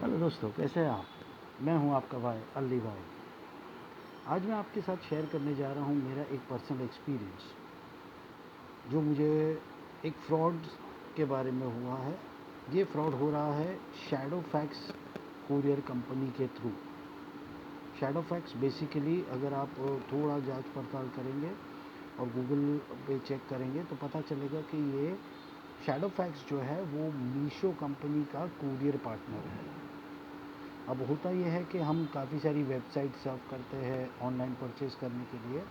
Hello दोस्तों, कैसे हैं आप? मैं हूं आपका भाई अली भाई। आज मैं आपके साथ शेयर करने जा रहा हूं मेरा एक पर्सनल एक्सपीरियंस जो मुझे एक फ्रॉड के बारे में हुआ है। ये फ्रॉड हो रहा है शैडो फैक्स कुरियर कंपनी के थ्रू। शैडो फैक्स बेसिकली अगर आप थोड़ा जांच पड़ताल करेंगे और गूगल पे चेक करेंगे तो पता चलेगा कि ये शैडो फैक्स जो है वो मीशो कंपनी का कुरियर पार्टनर है। अब होता यह है कि हम काफ़ी सारी वेबसाइट सर्फ करते हैं ऑनलाइन परचेज़ करने के लिए,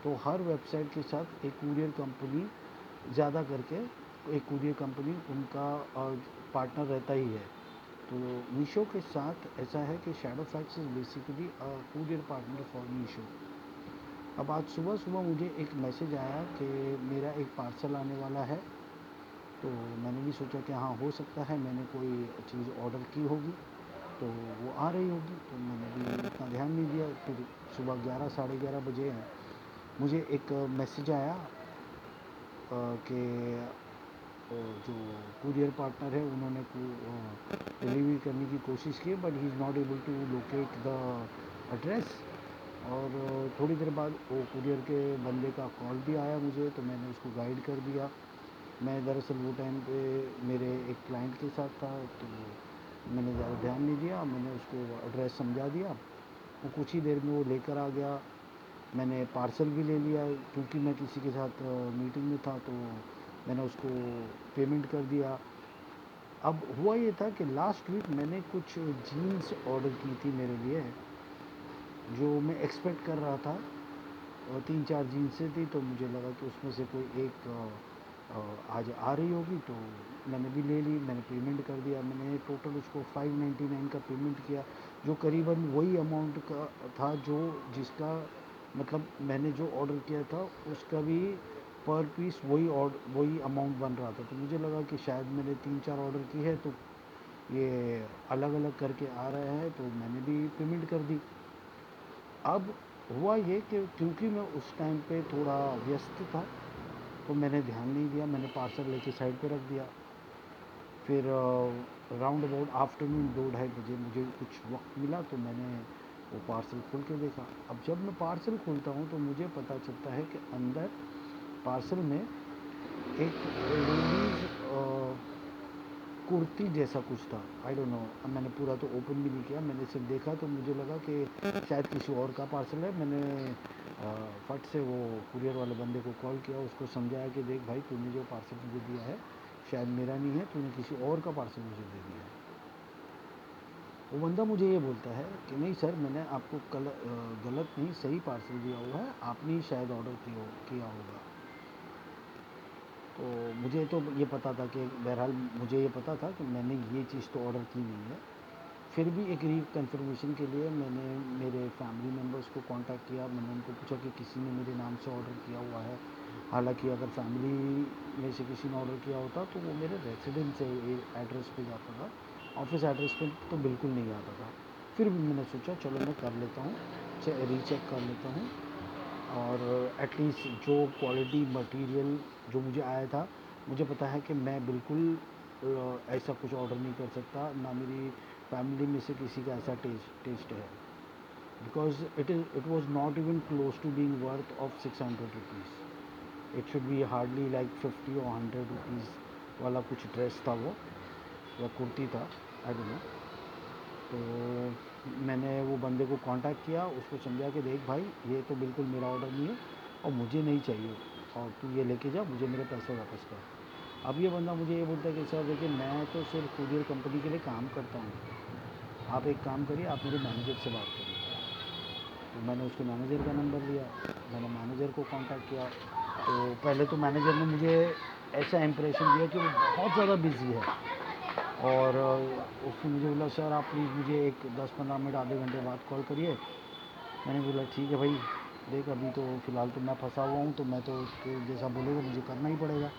तो हर वेबसाइट के साथ एक कुरियर कंपनी ज़्यादा करके एक कुरियर कंपनी उनका पार्टनर रहता ही है। तो मीशो के साथ ऐसा है कि shadow fax is basically a courier partner for Meesho. अब आज सुबह सुबह मुझे एक मैसेज आया कि मेरा एक पार्सल आने वाला है। तो मैंने भी सोचा कि हाँ, हो सकता है मैंने कोई चीज़ ऑर्डर की होगी तो वो आ रही होगी, तो मैंने भी इतना ध्यान नहीं दिया। फिर सुबह 11 साढ़े 11 बजे हैं, मुझे एक मैसेज आया कि जो कुरियर पार्टनर है उन्होंने डिलीवरी करने की कोशिश की but he is not able to locate the address. और थोड़ी देर बाद वो कुरियर के बंदे का कॉल भी आया मुझे, तो मैंने उसको गाइड कर दिया। मैं दरअसल वो टाइम पे मेरे एक क्लाइंट के साथ था, तो मैंने ज़्यादा ध्यान नहीं दिया। मैंने उसको एड्रेस समझा दिया, वो कुछ ही देर में वो लेकर आ गया। मैंने पार्सल भी ले लिया, क्योंकि मैं किसी के साथ मीटिंग में था तो मैंने उसको पेमेंट कर दिया। अब हुआ ये था कि लास्ट वीक मैंने कुछ जीन्स ऑर्डर की थी मेरे लिए, जो मैं एक्सपेक्ट कर रहा था। और 3-4 जीन्सें थी, तो मुझे लगा कि उसमें से कोई एक आज आ रही होगी, तो मैंने भी ले ली। मैंने पेमेंट कर दिया। मैंने टोटल उसको 599 का पेमेंट किया, जो करीबन वही अमाउंट का था जो जिसका मतलब मैंने जो ऑर्डर किया था उसका भी पर पीस वही अमाउंट बन रहा था। तो मुझे लगा कि शायद मैंने 3-4 ऑर्डर की है तो ये अलग अलग करके आ रहा है, तो मैंने भी पेमेंट कर दी। अब हुआ ये कि क्योंकि मैं उस टाइम पे थोड़ा व्यस्त था तो मैंने ध्यान नहीं दिया, मैंने पार्सल लेके साइड पे रख दिया। फिर राउंड अबाउट आफ्टरनून 2-2:30 बजे मुझे कुछ वक्त मिला, तो मैंने वो पार्सल खोल के देखा। अब जब मैं पार्सल खोलता हूँ तो मुझे पता चलता है कि अंदर पार्सल में एक लेडीज़ कुर्ती जैसा कुछ था। आई डोंट नो, अब मैंने पूरा तो ओपन भी नहीं किया, मैंने सिर्फ देखा तो मुझे लगा कि शायद किसी और का पार्सल है। मैंने फट से वो कुरियर वाले बंदे को कॉल किया, उसको समझाया कि देख भाई, तूने जो पार्सल मुझे दिया है शायद मेरा नहीं है, तूने किसी और का पार्सल मुझे दे दिया है। वो बंदा मुझे ये बोलता है कि नहीं सर, मैंने आपको गलत नहीं, सही पार्सल दिया हुआ है, आपने ही शायद ऑर्डर किया होगा। तो मुझे तो ये पता था कि बहरहाल मुझे ये पता था कि मैंने ये चीज़ तो ऑर्डर की नहीं है। फिर भी एक रीकन्फर्मेशन के लिए मैंने मेरे फैमिली मेम्बर्स को कांटेक्ट किया। मैंने उनको पूछा कि किसी ने मेरे नाम से ऑर्डर किया हुआ है। हालांकि अगर फैमिली में से किसी ने ऑर्डर किया होता तो वो मेरे रेसिडेंस एड्रेस पे जाता था, ऑफिस एड्रेस पे तो बिल्कुल नहीं आता था। फिर भी मैंने सोचा चलो मैं कर लेता हूँ, रीचेक कर लेता हूँ। और एटलीस्ट जो क्वालिटी मटेरियल जो मुझे आया था, मुझे पता है कि मैं बिल्कुल ऐसा कुछ ऑर्डर नहीं कर सकता, ना मेरी फैमिली में से किसी का ऐसा टेस्ट है। Because it was not even close to being worth of 600 rupees. It should be hardly like 50 or 100 rupees वाला कुछ ड्रेस था वो, या कुर्ती था, आई डोंट नो। तो मैंने वो बंदे को कांटेक्ट किया, उसको समझा कि देख भाई, ये तो बिल्कुल मेरा ऑर्डर नहीं है और मुझे नहीं चाहिए, और तू ये लेके जा, मुझे मेरे पैसे वापस कर। अब ये बंदा मुझे ये बोलता है कि सर देखिए, मैं तो सिर्फ कुरियर कंपनी के लिए काम करता हूँ, आप एक काम करिए, आप मेरे मैनेजर से बात करिए। तो मैंने उसके मैनेजर का नंबर लिया, मैंने मैनेजर को कांटेक्ट किया। तो पहले तो मैनेजर ने मुझे ऐसा इम्प्रेशन दिया कि वो बहुत ज़्यादा बिज़ी है, और उसने मुझे बोला सर आप प्लीज़ मुझे एक 10-15 मिनट आधे घंटे बाद कॉल करिए। मैंने बोला ठीक है भाई, देख अभी तो फ़िलहाल तो मैं फंसा हुआ हूँ, तो मैं तो उसके जैसा बोलेगा मुझे करना ही पड़ेगा।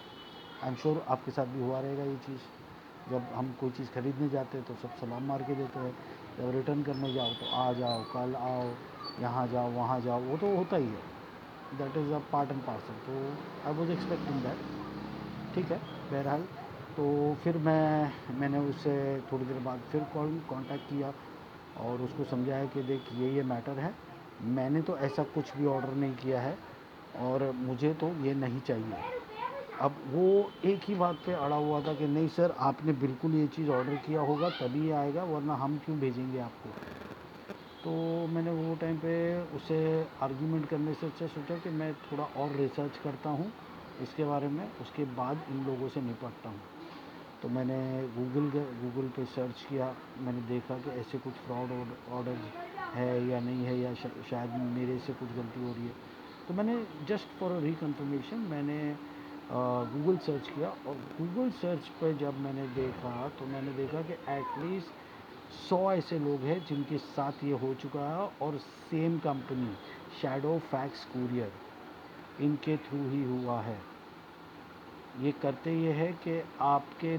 आई एम श्योर आपके साथ भी हुआ रहेगा ये चीज़। जब हम कोई चीज़ ख़रीदने जाते हैं तो सब सलाम मार के देते हैं, जब रिटर्न करने जाओ तो आ जाओ, कल आओ, यहाँ जाओ, वहाँ जाओ, वो तो होता ही है। That is a part and parcel. तो आई वॉज एक्सपेक्टिंग दैट। ठीक है, बहरहाल तो फिर मैंने उससे थोड़ी देर बाद फिर कांटेक्ट किया और उसको समझाया कि देख ये मैटर है, मैंने तो ऐसा कुछ भी ऑर्डर नहीं किया है और मुझे तो ये नहीं चाहिए। अब वो एक ही बात पे अड़ा हुआ था कि नहीं सर, आपने बिल्कुल ये चीज़ ऑर्डर किया होगा तभी ये आएगा, वरना हम क्यों भेजेंगे आपको। तो मैंने वो टाइम पे उसे आर्ग्यूमेंट करने से अच्छा सोचा कि मैं थोड़ा और रिसर्च करता हूँ इसके बारे में, उसके बाद इन लोगों से निपटता हूँ। तो मैंने गूगल पे सर्च किया, मैंने देखा कि ऐसे कुछ फ्रॉड ऑर्डर है या नहीं है, या शायद मेरे से कुछ गलती हो रही है। तो मैंने जस्ट फॉर रिकन्फर्मेशन मैंने गूगल सर्च किया, और गूगल सर्च पर जब मैंने देखा तो मैंने देखा कि एटलीस्ट 100 ऐसे लोग हैं जिनके साथ ये हो चुका है, और same company shadow fax courier इनके थ्रू ही हुआ है। ये करते ये है कि आपका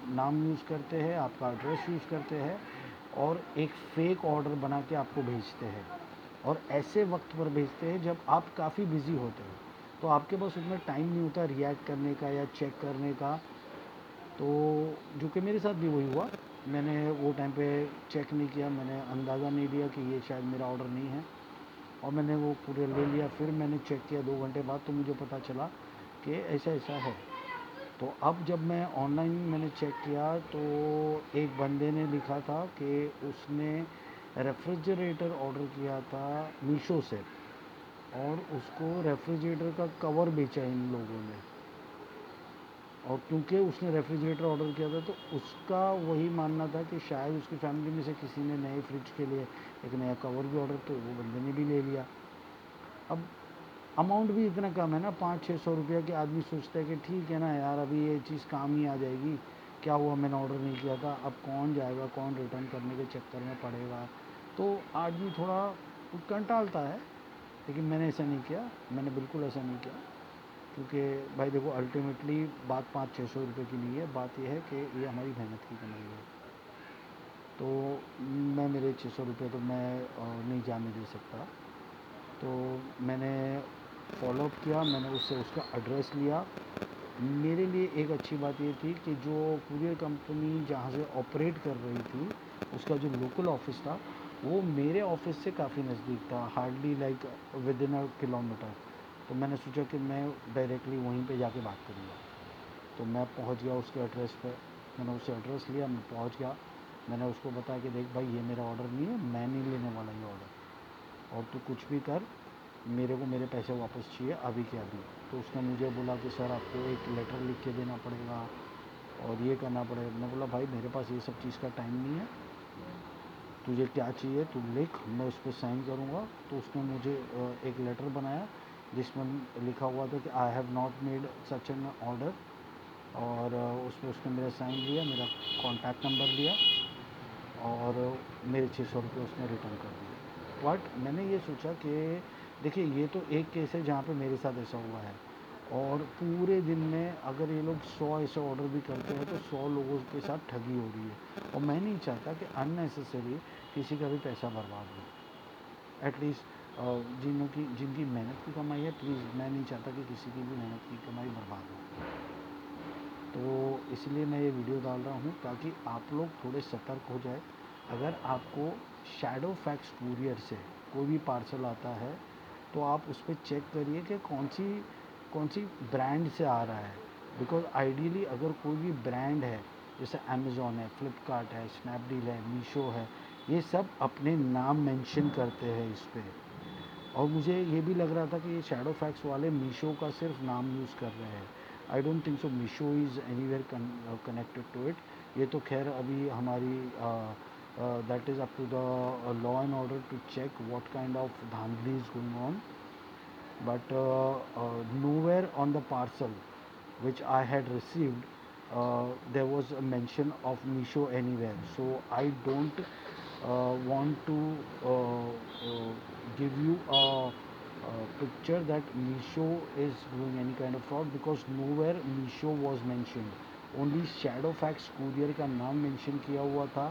नाम यूज़ करते हैं, आपका एड्रेस यूज़ करते हैं, और एक फ़ेक ऑर्डर बना के आपको भेजते हैं, और ऐसे वक्त पर भेजते हैं जब आप काफ़ी बिज़ी होते हो, तो आपके पास उतना टाइम नहीं होता रिएक्ट करने का या चेक करने का। तो जो कि मेरे साथ भी वही हुआ, मैंने वो टाइम पे चेक नहीं किया, मैंने अंदाज़ा नहीं लिया कि ये शायद मेरा ऑर्डर नहीं है, और मैंने वो कुरियर ले लिया। फिर मैंने चेक किया 2 घंटे बाद, तो मुझे पता चला कि ऐसा ऐसा है। तो अब जब मैं ऑनलाइन मैंने चेक किया तो एक बंदे ने लिखा था कि उसने रेफ्रिजरेटर ऑर्डर किया था मीशो से, और उसको रेफ्रिजरेटर का कवर बेचा इन लोगों ने, और क्योंकि उसने रेफ्रिजरेटर ऑर्डर किया था तो उसका वही मानना था कि शायद उसकी फैमिली में से किसी ने नए फ्रिज के लिए एक नया कवर भी ऑर्डर, तो वो बंदे ने भी ले लिया। अब अमाउंट भी इतना कम है ना, 500-600 रुपया, कि आदमी सोचता है कि ठीक है ना यार, अभी ये चीज़ काम ही आ जाएगी, क्या हुआ मैंने ऑर्डर नहीं किया था, अब कौन जाएगा, कौन रिटर्न करने के चक्कर में पड़ेगा। तो आदमी थोड़ा कंटालता है, लेकिन मैंने ऐसा नहीं किया, मैंने बिल्कुल ऐसा नहीं किया। क्योंकि भाई देखो, अल्टीमेटली बात 500-600 रुपये की नहीं है, बात यह है कि ये हमारी मेहनत की कमाई है। तो मैं मेरे 600 रुपये तो मैं नहीं जाने दे सकता। तो मैंने फॉलोअप किया, मैंने उससे उसका एड्रेस लिया। मेरे लिए एक अच्छी बात ये थी कि जो कुरियर कंपनी जहाँ से ऑपरेट कर रही थी, उसका जो लोकल ऑफिस था वो मेरे ऑफिस से काफ़ी नज़दीक था, hardly like with in a kilometre. तो मैंने सोचा कि मैं डायरेक्टली वहीं पे जाके बात करूँगा। तो मैं पहुँच गया उसके एड्रेस पे, मैंने उससे एड्रेस लिया, मैं पहुँच गया। मैंने उसको बताया कि देख भाई, ये मेरा ऑर्डर नहीं है, मैं नहीं लेने वाला ये ऑर्डर, और तू कुछ भी कर, मेरे को मेरे पैसे वापस चाहिए अभी के अभी। तो उसने मुझे बोला कि सर आपको एक लेटर लिख के देना पड़ेगा और ये करना पड़ेगा। मैं बोला भाई, मेरे पास ये सब चीज़ का टाइम नहीं है, तुझे क्या चाहिए तू लिख, मैं उस पर साइन करूँगा। तो उसने मुझे एक लेटर बनाया जिसमें लिखा हुआ था कि I have not made such an order, और उसमें उसने मेरा साइन लिया, मेरा कॉन्टैक्ट नंबर लिया, और मेरे 600 रुपये उसने रिटर्न कर दिए। बट मैंने ये सोचा कि देखिए, ये तो एक केस है जहाँ पे मेरे साथ ऐसा हुआ है, और पूरे दिन में अगर ये लोग 100 ऐसे ऑर्डर भी करते हैं तो 100 लोगों के साथ ठगी हो रही है, और मैं नहीं चाहता कि अननेसेसरी किसी का भी पैसा बर्बाद हो। एटलीस्ट जिनकी मेहनत की कमाई है, प्लीज़, मैं नहीं चाहता कि किसी की भी मेहनत की कमाई बर्बाद हो। तो इसलिए मैं ये वीडियो डाल रहा हूँ ताकि आप लोग थोड़े सतर्क हो जाए। अगर आपको शैडो फैक्स कुरियर से कोई भी पार्सल आता है तो आप उस पर चेक करिए कि कौन सी ब्रांड से आ रहा है। बिकॉज़ आइडियली अगर कोई भी ब्रांड है, जैसे अमेज़ॉन है, फ्लिपकार्ट है, स्नैपडील है, मीशो है, ये सब अपने नाम मेंशन करते हैं इस पे। और मुझे ये भी लग रहा था कि ये शैडो फैक्स वाले मीशो का सिर्फ नाम यूज़ कर रहे हैं। I don't think so Meesho is anywhere connected to it. ये तो खैर अभी हमारी that is up to the law and order to check what kind of धांधली is going on. But nowhere on the parcel which I had received there was a mention of Misho anywhere. So I don't want to give you a picture that Misho is doing any kind of fraud, because nowhere Misho was mentioned. Only Shadowfax courier का नाम mention किया हुआ था,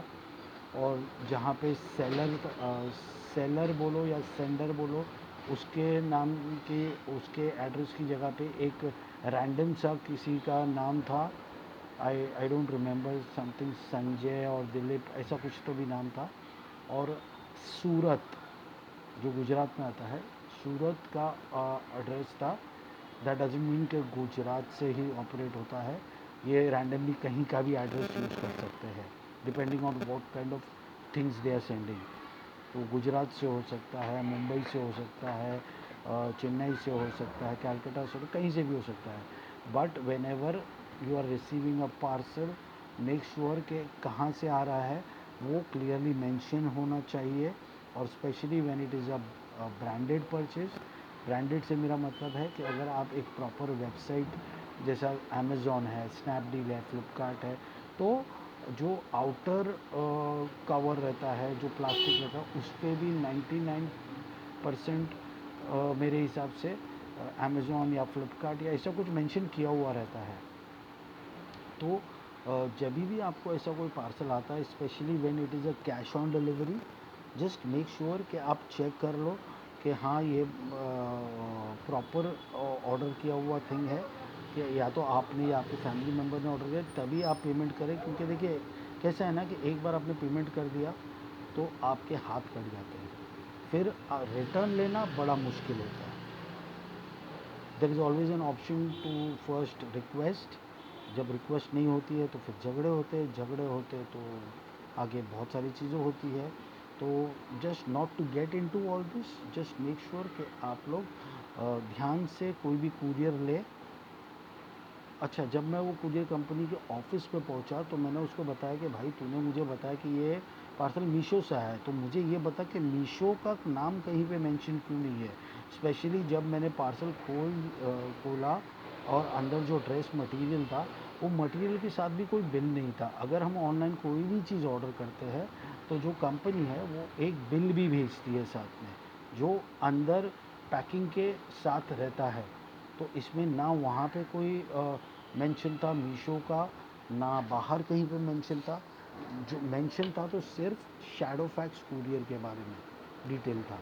और जहाँ पे seller बोलो या सेंडर बोलो, उसके नाम के उसके एड्रेस की जगह पे एक रैंडम सा किसी का नाम था। I don't remember, something Sanjay और दिलीप, ऐसा कुछ तो भी नाम था। और सूरत, जो गुजरात में आता है, सूरत का एड्रेस था। दैट डजंट मीन कि गुजरात से ही ऑपरेट होता है। ये रैंडमली कहीं का भी एड्रेस यूज़ कर सकते हैं, depending on what kind of things they are sending. तो गुजरात से हो सकता है, मुंबई से हो सकता है, चेन्नई से हो सकता है, कैलकाटा से, कहीं से भी हो सकता है। But whenever you are receiving a parcel, make sure कि कहाँ से आ रहा है वो क्लियरली मेंशन होना चाहिए। और specially when it is a branded purchase. Branded से मेरा मतलब है कि अगर आप एक प्रॉपर वेबसाइट जैसा अमेज़ॉन है, स्नैपडील है, फ्लिपकार्ट है, तो जो आउटर कवर रहता है, जो प्लास्टिक रहता है, उस पर भी 99% मेरे हिसाब से अमेज़ॉन या फ्लिपकार्ट या ऐसा कुछ मेंशन किया हुआ रहता है। तो जब भी आपको ऐसा कोई पार्सल आता है, specially when it is a cash on delivery, just make sure कि आप चेक कर लो कि हाँ ये प्रॉपर ऑर्डर किया हुआ थिंग है, कि या तो आपने या आपके फैमिली मेम्बर ने ऑर्डर किया, तभी आप पेमेंट करें। क्योंकि देखिए कैसा है ना कि एक बार आपने पेमेंट कर दिया तो आपके हाथ कट जाते हैं, फिर रिटर्न लेना बड़ा मुश्किल होता है। There is always an option to first request. जब रिक्वेस्ट नहीं होती है तो फिर झगड़े होते हैं, झगड़े होते हैं तो आगे बहुत सारी चीज़ें होती है। तो just not to get into all this, just make sure कि आप लोग ध्यान से कोई भी कुरियर ले। अच्छा, जब मैं वो कुरियर कंपनी के ऑफिस पे पहुंचा तो मैंने उसको बताया कि भाई तूने मुझे बताया कि ये पार्सल मीशो से आया है, तो मुझे ये बता कि मीशो का नाम कहीं पे मेंशन क्यों नहीं है। स्पेशली जब मैंने पार्सल खोला और अंदर जो ड्रेस मटेरियल था, वो मटेरियल के साथ भी कोई बिल नहीं था। अगर हम ऑनलाइन कोई भी चीज़ ऑर्डर करते हैं तो जो कंपनी है वो एक बिल भी भेजती है साथ में, जो अंदर पैकिंग के साथ रहता है। तो इसमें ना वहाँ पे कोई मेंशन था मीशो का, ना बाहर कहीं पे मेंशन था। जो मेंशन था तो सिर्फ शैडो फैक्स कुरियर के बारे में डिटेल था।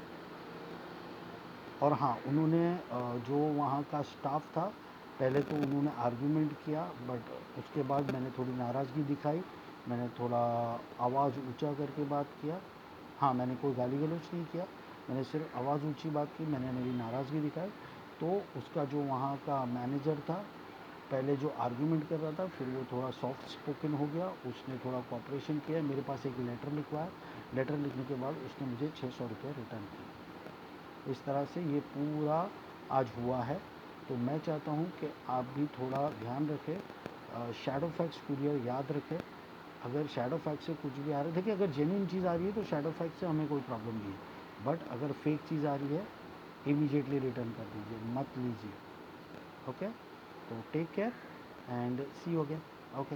और हाँ, उन्होंने जो वहाँ का स्टाफ था, पहले तो उन्होंने आर्गुमेंट किया, बट उसके बाद मैंने थोड़ी नाराज़गी दिखाई। मैंने थोड़ा आवाज़ ऊंचा करके बात किया। हाँ, मैंने कोई गाली गलौज नहीं किया, मैंने सिर्फ आवाज़ ऊंची बात की, मैंने मेरी नाराज़गी दिखाई। तो उसका जो वहाँ का मैनेजर था, पहले जो आर्गुमेंट कर रहा था, फिर वो थोड़ा सॉफ्ट स्पोकन हो गया, उसने थोड़ा कोऑपरेशन किया, मेरे पास एक लेटर लिखवाया। लेटर लिखने के बाद उसने मुझे 600 रुपये रिटर्न किए। इस तरह से ये पूरा आज हुआ है। तो मैं चाहता हूँ कि आप भी थोड़ा ध्यान रखें, शैडो फैक्स कुरियर याद रखें। अगर शैडो फैक्स से कुछ भी आ रहा है, देखिए अगर जेन्युइन चीज़ आ रही है तो शैडो फैक्स से हमें कोई प्रॉब्लम नहीं है। बट अगर फेक चीज़ आ रही है, इमीडिएटली रिटर्न कर दीजिए, मत लीजिए। ओके, तो take care and see you again. Okay.